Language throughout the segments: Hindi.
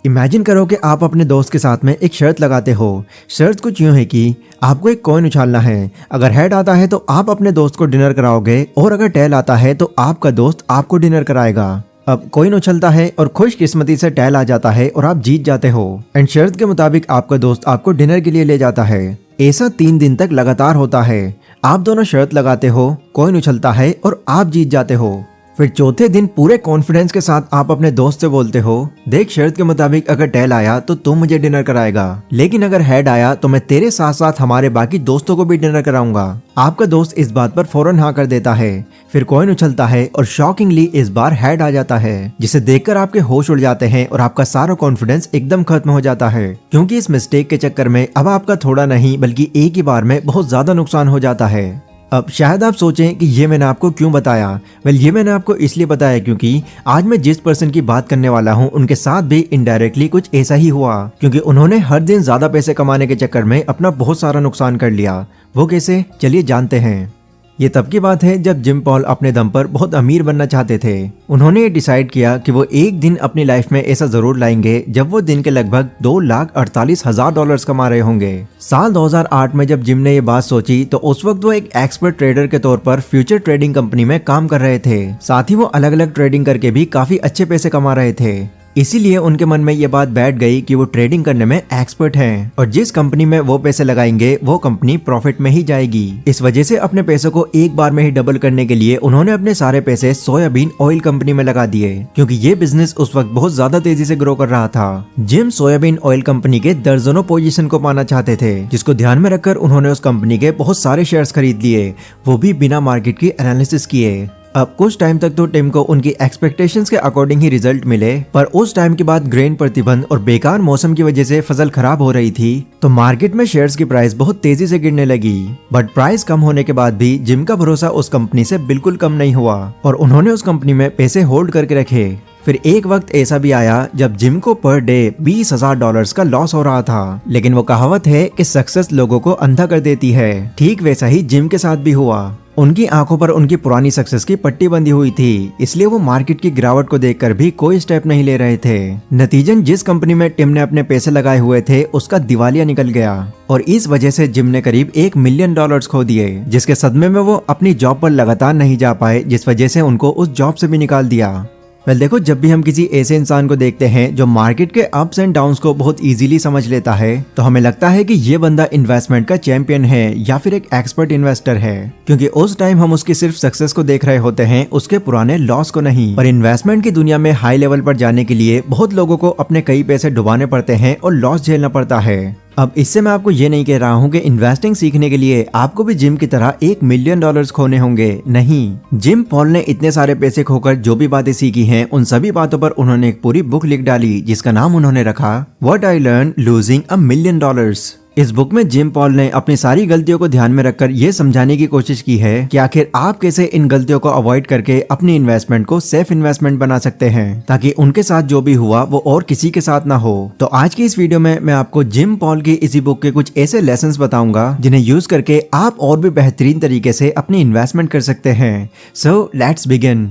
इमेजिन करो कि आप अपने दोस्त के साथ में एक शर्त लगाते हो। शर्त कुछ यूं है कि आपको एक कॉइन उछालना है। अगर हेड आता है तो आप अपने दोस्त को डिनर कराओगे और अगर टेल आता है तो आपका दोस्त आपको डिनर कराएगा। अब कॉइन उछलता है और खुशकिस्मती से टेल आ जाता है और आप जीत जाते हो एंड शर्त के मुताबिक आपका दोस्त आपको डिनर के लिए ले जाता है। ऐसा 3 दिन तक लगातार होता है। आप दोनों शर्त लगाते हो, कॉइन उछलता है और आप जीत जाते हो। फिर चौथे दिन पूरे कॉन्फिडेंस के साथ आप अपने दोस्त से बोलते हो, देख शर्त के मुताबिक अगर टेल आया तो तू मुझे डिनर कराएगा, लेकिन अगर हेड आया तो मैं तेरे साथ साथ हमारे बाकी दोस्तों को भी डिनर कराऊंगा। आपका दोस्त इस बात पर फौरन हाँ कर देता है। फिर कॉइन उछलता है और शॉकिंगली इस बार हेड आ जाता है, जिसे देखकर आपके होश उड़ जाते हैं और आपका सारा कॉन्फिडेंस एकदम खत्म हो जाता है, क्योंकि इस मिस्टेक के चक्कर में अब आपका थोड़ा नहीं बल्कि एक ही बार में बहुत ज्यादा नुकसान हो जाता है। अब शायद आप सोचें कि ये मैंने आपको क्यों बताया। ये मैंने आपको इसलिए बताया क्योंकि आज मैं जिस पर्सन की बात करने वाला हूँ उनके साथ भी इनडायरेक्टली कुछ ऐसा ही हुआ, क्योंकि उन्होंने हर दिन ज्यादा पैसे कमाने के चक्कर में अपना बहुत सारा नुकसान कर लिया। वो कैसे, चलिए जानते हैं। ये तब की बात है जब जिम पॉल अपने दम पर बहुत अमीर बनना चाहते थे। उन्होंने ये डिसाइड किया कि वो एक दिन अपनी लाइफ में ऐसा जरूर लाएंगे जब वो दिन के लगभग $2,48,000 कमा रहे होंगे। साल 2008 में जब जिम ने ये बात सोची तो उस वक्त वो एक एक्सपर्ट ट्रेडर के तौर पर फ्यूचर ट्रेडिंग कंपनी में काम कर रहे थे। साथ ही वो अलग अलग ट्रेडिंग करके भी काफी अच्छे पैसे कमा रहे थे। इसीलिए उनके मन में ये बात बैठ गई कि वो ट्रेडिंग करने में एक्सपर्ट हैं और जिस कंपनी में वो पैसे लगाएंगे वो कंपनी प्रॉफिट में ही जाएगी। इस वजह से अपने पैसों को एक बार में ही डबल करने के लिए उन्होंने अपने सारे पैसे सोयाबीन ऑयल कंपनी में लगा दिए, क्योंकि ये बिजनेस उस वक्त बहुत ज्यादा तेजी से ग्रो कर रहा था। जिम सोयाबीन ऑयल कंपनी के दर्जनों पोजीशन को पाना चाहते थे, जिसको ध्यान में रखकर उन्होंने उस कंपनी के बहुत सारे शेयर्स खरीद लिए, वो भी बिना मार्केट की एनालिसिस किए। अब कुछ टाइम तक तो टिम को उनकी एक्सपेक्टेशंस के अकॉर्डिंग ही रिजल्ट मिले, पर उस टाइम के बाद ग्रेन प्रतिबंध और बेकार मौसम की वजह से फसल खराब हो रही थी, तो मार्केट में शेयर्स की प्राइस बहुत तेजी से गिरने लगी। बट प्राइस कम होने के बाद भी जिम का भरोसा उस कंपनी से बिल्कुल कम नहीं हुआ और उन्होंने उस कंपनी में पैसे होल्ड करके रखे। फिर एक वक्त ऐसा भी आया जब जिम को पर डे $20,000 का लॉस हो रहा था, लेकिन वो कहावत है कि सक्सेस लोगों को अंधा कर देती है। ठीक वैसा ही जिम के साथ भी हुआ। उनकी आंखों पर उनकी पुरानी सक्सेस की पट्टी बंधी हुई थी, इसलिए वो मार्केट की गिरावट को देखकर भी कोई स्टेप नहीं ले रहे थे। नतीजन जिस कंपनी में टिम ने अपने पैसे लगाए हुए थे उसका दिवालिया निकल गया और इस वजह से जिम ने करीब $1 मिलियन खो दिए, जिसके सदमे में वो अपनी जॉब पर लगातार नहीं जा पाए, जिस वजह से उनको उस जॉब से भी निकाल दिया। देखो, जब भी हम किसी ऐसे इंसान को देखते हैं जो मार्केट के अप्स एंड डाउन्स को बहुत इजीली समझ लेता है, तो हमें लगता है कि ये बंदा इन्वेस्टमेंट का चैंपियन है या फिर एक एक्सपर्ट इन्वेस्टर है, क्योंकि उस टाइम हम उसकी सिर्फ सक्सेस को देख रहे होते हैं, उसके पुराने लॉस को नहीं। पर इन्वेस्टमेंट की दुनिया में हाई लेवल पर जाने के लिए बहुत लोगों को अपने कई पैसे डुबाने पड़ते हैं और लॉस झेलना पड़ता है। अब इससे मैं आपको ये नहीं कह रहा हूँ कि इन्वेस्टिंग सीखने के लिए आपको भी जिम की तरह $1 मिलियन खोने होंगे, नहीं। जिम पॉल ने इतने सारे पैसे खोकर जो भी बातें सीखी हैं उन सभी बातों पर उन्होंने एक पूरी बुक लिख डाली, जिसका नाम उन्होंने रखा what I learn losing $1 million. इस बुक में जिम पॉल ने अपनी सारी गलतियों को ध्यान में रखकर यह समझाने की कोशिश की है कि आखिर आप कैसे इन गलतियों को अवॉइड करके अपनी इन्वेस्टमेंट को सेफ इन्वेस्टमेंट बना सकते हैं, ताकि उनके साथ जो भी हुआ वो और किसी के साथ ना हो। तो आज की इस वीडियो में मैं आपको जिम पॉल की इसी बुक के कुछ ऐसे लेसन्स बताऊंगा जिन्हें यूज करके आप और भी बेहतरीन तरीके से अपनी इन्वेस्टमेंट कर सकते हैं। So let's begin.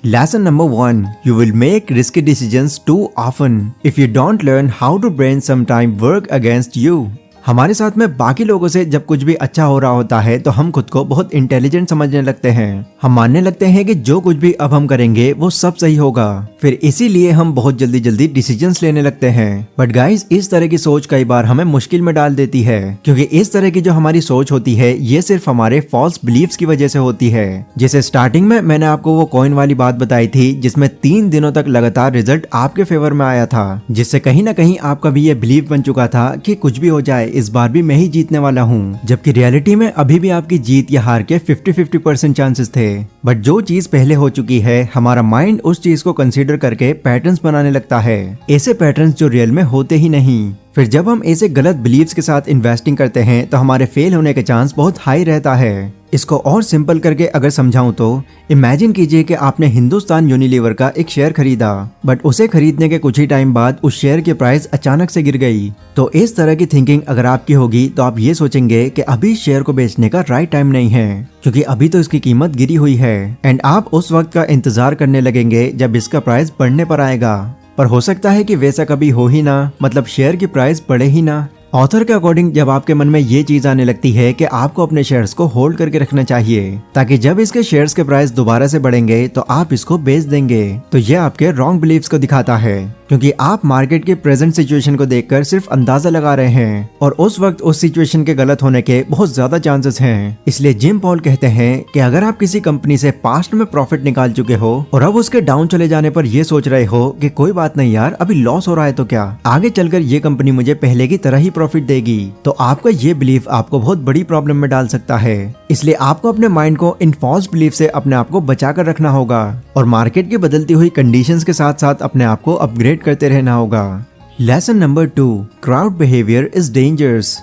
Lesson number 1. You will make risky decisions too often if you don't learn how to brain sometime work against you. हमारे साथ में बाकी लोगों से जब कुछ भी अच्छा हो रहा होता है तो हम खुद को बहुत इंटेलिजेंट समझने लगते हैं। हम मानने लगते हैं कि जो कुछ भी अब हम करेंगे वो सब सही होगा, फिर इसीलिए हम बहुत जल्दी जल्दी डिसीजंस लेने लगते हैं। बट गाइस, इस तरह की सोच कई बार हमें मुश्किल में डाल देती है, क्योंकि इस तरह की जो हमारी सोच होती है ये सिर्फ हमारे फॉल्स बिलीव्स की वजह से होती है। जैसे स्टार्टिंग में मैंने आपको वो कॉइन वाली बात बताई थी जिसमें 3 दिनों तक लगातार रिजल्ट आपके फेवर में आया था, जिससे कहीं ना कहीं आपका भी ये बिलीव बन चुका था कि कुछ भी हो जाए इस बार भी मैं ही जीतने वाला हूँ, जबकि रियलिटी में अभी भी आपकी जीत या हार के 50-50% चांसेस थे। बट जो चीज पहले हो चुकी है, हमारा माइंड उस चीज को कंसीडर करके पैटर्न्स बनाने लगता है, ऐसे पैटर्न्स जो रियल में होते ही नहीं। फिर जब हम ऐसे गलत बिलीव्स के साथ इन्वेस्टिंग करते हैं तो हमारे फेल होने के चांस बहुत हाई रहता है। इसको और सिंपल करके अगर समझाऊं तो इमेजिन कीजिए कि आपने हिंदुस्तान यूनिलीवर का एक शेयर खरीदा, बट उसे खरीदने के कुछ ही टाइम बाद उस शेयर की प्राइस अचानक से गिर गई। तो इस तरह की थिंकिंग अगर आपकी होगी तो आप ये सोचेंगे कि अभी शेयर को बेचने का राइट टाइम नहीं है, क्योंकि अभी तो इसकी कीमत गिरी हुई है, एंड आप उस वक्त का इंतजार करने लगेंगे जब इसका प्राइस बढ़ने पर आएगा। पर हो सकता है कि वैसा कभी हो ही ना, मतलब शेयर की प्राइस बढ़े ही ना। ऑथर के अकॉर्डिंग जब आपके मन में ये चीज आने लगती है कि आपको अपने शेयर्स को होल्ड करके रखना चाहिए, ताकि जब इसके शेयर्स के प्राइस दोबारा से बढ़ेंगे तो आप इसको बेच देंगे, तो ये आपके रॉन्ग बिलीव्स को दिखाता है, क्योंकि आप मार्केट के प्रेजेंट सिचुएशन को देखकर सिर्फ अंदाजा लगा रहे हैं और उस वक्त उस सिचुएशन के गलत होने के बहुत ज्यादा चांसेस हैं। इसलिए जिम पॉल कहते हैं कि अगर आप किसी कंपनी से पास्ट में प्रॉफिट निकाल चुके हो और अब उसके डाउन चले जाने पर ये सोच रहे हो कि कोई बात नहीं यार, अभी लॉस हो रहा है तो क्या, आगे चलकर ये कंपनी मुझे पहले की तरह ही प्रॉफिट देगी, तो आपका ये बिलीफ आपको बहुत बड़ी प्रॉब्लम में डाल सकता है। इसलिए आपको अपने माइंड को इन फॉल्स बिलीफ से अपने आप को बचा कर रखना होगा और मार्केट की बदलती हुई कंडीशंस के साथ साथ अपने आप को अपग्रेड करते रहना होगा। Lesson number 2, crowd behaviour is dangerous.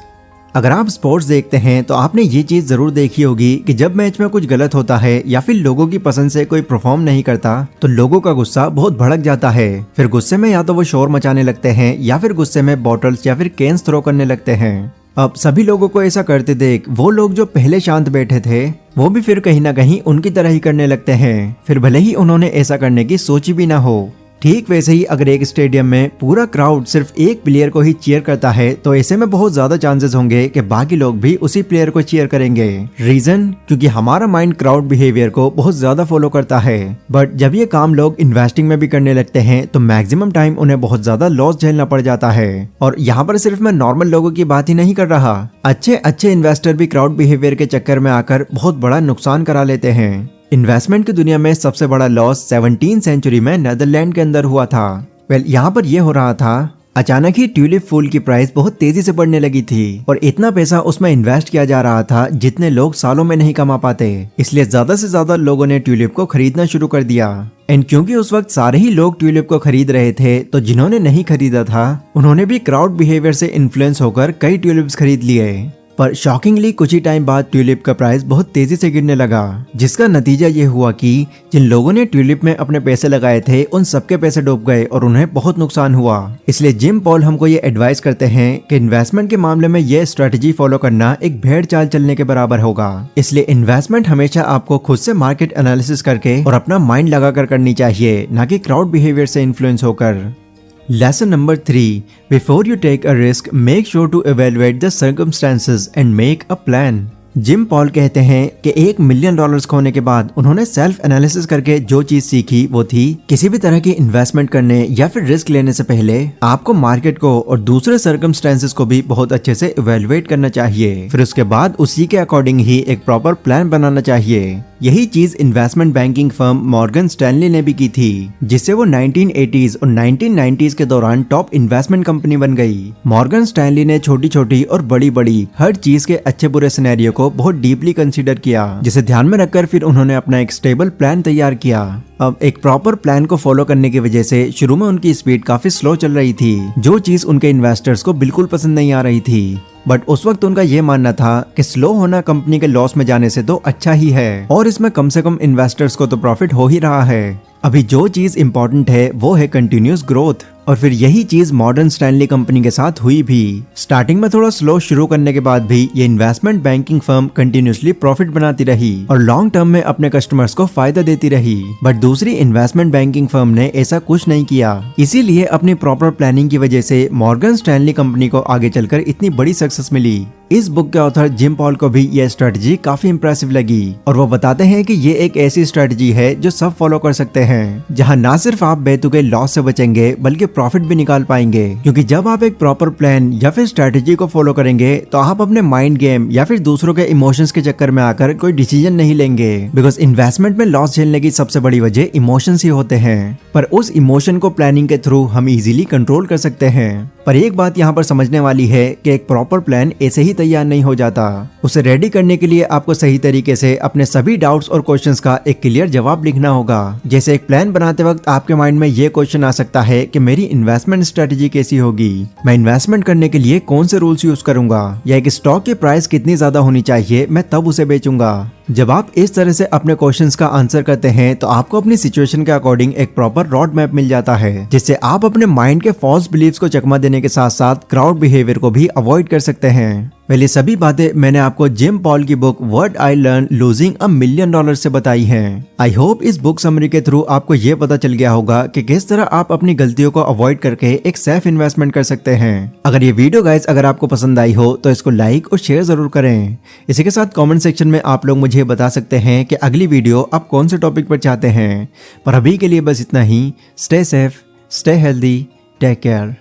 अगर आप स्पोर्ट्स देखते हैं तो आपने ये चीज जरूर देखी होगी कि जब मैच में कुछ गलत होता है या फिर लोगों की पसंद से कोई परफॉर्म नहीं करता तो लोगों का गुस्सा बहुत भड़क जाता है। फिर गुस्से में या तो वो शोर मचाने लगते हैं या फिर गुस्से में बॉटल्स या फिर केन्स थ्रो करने लगते हैं। अब सभी लोगों को ऐसा करते देख वो लोग जो पहले शांत बैठे थे वो भी फिर कहीं ना कहीं उनकी तरह ही करने लगते हैं, फिर भले ही उन्होंने ऐसा करने की सोची भी ना हो। ठीक वैसे ही अगर एक स्टेडियम में पूरा क्राउड सिर्फ एक प्लेयर को ही चीयर करता है तो ऐसे में बहुत ज्यादा चांसेस होंगे कि बाकी लोग भी उसी प्लेयर को चीयर करेंगे। रीजन, क्योंकि हमारा माइंड क्राउड बिहेवियर को बहुत ज्यादा फॉलो करता है। बट जब ये काम लोग इन्वेस्टिंग में भी करने लगते हैं तो मैक्सिमम टाइम उन्हें बहुत ज्यादा लॉस झेलना पड़ जाता है। और यहाँ पर सिर्फ मैं नॉर्मल लोगों की बात ही नहीं कर रहा, अच्छे इन्वेस्टर भी क्राउड बिहेवियर के चक्कर में आकर बहुत बड़ा नुकसान करा लेते हैं। इन्वेस्टमेंट की दुनिया में सबसे बड़ा लॉस 17वीं सेंचुरी में नेदरलैंड के अंदर हुआ था। यहाँ पर यह हो रहा था, अचानक ही ट्यूलिप फूल की प्राइस बहुत तेजी से बढ़ने लगी थी और इतना पैसा उसमें इन्वेस्ट किया जा रहा था जितने लोग सालों में नहीं कमा पाते। इसलिए ज्यादा से ज्यादा लोगों ने ट्यूलिप को खरीदना शुरू कर दिया। एंड क्योंकि उस वक्त सारे ही लोग ट्यूलिप को खरीद रहे थे तो जिन्होंने नहीं खरीदा था उन्होंने भी क्राउड बिहेवियर से इन्फ्लुएंस होकर कई ट्यूलिप्स खरीद लिए। पर शॉकिंगली कुछ ही टाइम बाद ट्यूलिप का प्राइस बहुत तेजी से गिरने लगा, जिसका नतीजा ये हुआ कि जिन लोगों ने ट्यूलिप में अपने पैसे लगाए थे उन सबके पैसे डूब गए और उन्हें बहुत नुकसान हुआ। इसलिए जिम पॉल हमको ये एडवाइस करते हैं कि इन्वेस्टमेंट के मामले में ये स्ट्रेटजी फॉलो करना एक भेड़ चाल चलने के बराबर होगा। इसलिए इन्वेस्टमेंट हमेशा आपको खुद से मार्केट एनालिसिस करके और अपना माइंड लगाकर करनी चाहिए, ना कि क्राउड बिहेवियर से इन्फ्लुएंस होकर। Lesson number 3. Before you take a risk, make sure to evaluate the circumstances and make a plan. Gym Paul कहते हैं कि $1 मिलियन खोने के बाद उन्होंने सेल्फ एनालिसिस करके जो चीज सीखी वो थी किसी भी तरह की इन्वेस्टमेंट करने या फिर रिस्क लेने से पहले आपको मार्केट को और दूसरे सर्कमस्टेंसेस को भी बहुत अच्छे से इवेल्युएट करना चाहिए। फिर उसके बाद उसी के अकॉर्डिंग ही एक प्रॉपर प्लान बनाना चाहिए। यही चीज investment banking firm Morgan Stanley ने भी की थी, जिससे वो 1980s और 1990s के दौरान टॉप इन्वेस्टमेंट कंपनी बन गई। मॉर्गन स्टैनली ने छोटी छोटी और बड़ी बड़ी हर चीज के अच्छे बुरे सिनेरियो को बहुत डीपली कंसीडर किया, जिसे ध्यान में रखकर फिर उन्होंने अपना एक स्टेबल प्लान तैयार किया। अब एक प्रॉपर प्लान को फॉलो करने की वजह से शुरू में उनकी स्पीड काफी स्लो चल रही थी, जो चीज उनके इन्वेस्टर्स को बिल्कुल पसंद नहीं आ रही थी। बट उस वक्त उनका ये मानना था कि स्लो होना कंपनी के लॉस में जाने से तो अच्छा ही है और इसमें कम से कम इन्वेस्टर्स को तो प्रॉफिट हो ही रहा है। अभी जो चीज इंपॉर्टेंट है वो है कंटिन्यूस ग्रोथ, और फिर यही चीज मॉर्गन स्टैनली कंपनी के साथ हुई भी। स्टार्टिंग में थोड़ा स्लो शुरू करने के बाद भी ये investment banking firm continuously profit बनाती रही और लॉन्ग टर्म में अपने कस्टमर्स को फायदा देती रही। बट दूसरी इन्वेस्टमेंट बैंकिंग फर्म ने ऐसा कुछ नहीं किया, इसीलिए अपनी प्रॉपर प्लानिंग की वजह से मॉर्गन स्टैनली कंपनी को आगे चलकर इतनी बड़ी सक्सेस मिली। इस बुक के ऑथर जिम पॉल को भी ये स्ट्रेटजी काफी इंप्रेसिव लगी और वो बताते हैं कि ये एक ऐसी स्ट्रेटजी है जो सब फॉलो कर सकते हैं, जहां ना सिर्फ आप बेतुके लॉस से बचेंगे बल्कि प्रॉफिट भी निकाल पाएंगे। क्योंकि जब आप एक प्रॉपर प्लान या फिर स्ट्रेटजी को फॉलो करेंगे तो आप अपने माइंड गेम या फिर दूसरों के इमोशंस के चक्कर में आकर कोई डिसीजन नहीं लेंगे। बिकॉज इन्वेस्टमेंट में लॉस झेलने की सबसे बड़ी वजह इमोशंस ही होते हैं, पर उस इमोशन को प्लानिंग के थ्रू हम इजीली कंट्रोल कर सकते हैं। पर एक बात यहाँ पर समझने वाली है कि एक प्रॉपर प्लान ऐसे ही तैयार नहीं हो जाता। उसे रेडी करने के लिए आपको सही तरीके से अपने सभी डाउट्स और क्वेश्चंस का एक क्लियर जवाब लिखना होगा। जैसे एक प्लान बनाते वक्त आपके माइंड में ये क्वेश्चन आ सकता है कि मेरी इन्वेस्टमेंट स्ट्रेटजी कैसी होगी, मैं इन्वेस्टमेंट करने के लिए कौन से रूल्स यूज करूंगा, या एक स्टॉक की प्राइस कितनी ज्यादा होनी चाहिए मैं तब उसे बेचूंगा। जब आप इस तरह से अपने क्वेश्चंस का आंसर करते हैं तो आपको अपनी सिचुएशन के अकॉर्डिंग एक प्रॉपर रोड मैप मिल जाता है, जिससे आप अपने माइंड के फॉल्स बिलीव्स को चकमा देने के साथ साथ क्राउड बिहेवियर को भी अवॉइड कर सकते हैं। पहले सभी बातें मैंने आपको जिम पॉल की book what I learn losing $1 million से बताई हैं। आई होप इस बुक समरी के थ्रू आपको ये पता चल गया होगा कि किस तरह आप अपनी गलतियों को अवॉइड करके एक सेफ इन्वेस्टमेंट कर सकते हैं। अगर ये वीडियो गाइस अगर आपको पसंद आई हो तो इसको लाइक और शेयर जरूर करें। इसी के साथ कमेंट सेक्शन में आप लोग मुझे बता सकते हैं कि अगली वीडियो आप कौन से टॉपिक पर चाहते हैं। पर अभी के लिए बस इतना ही। Stay safe, stay healthy, take care.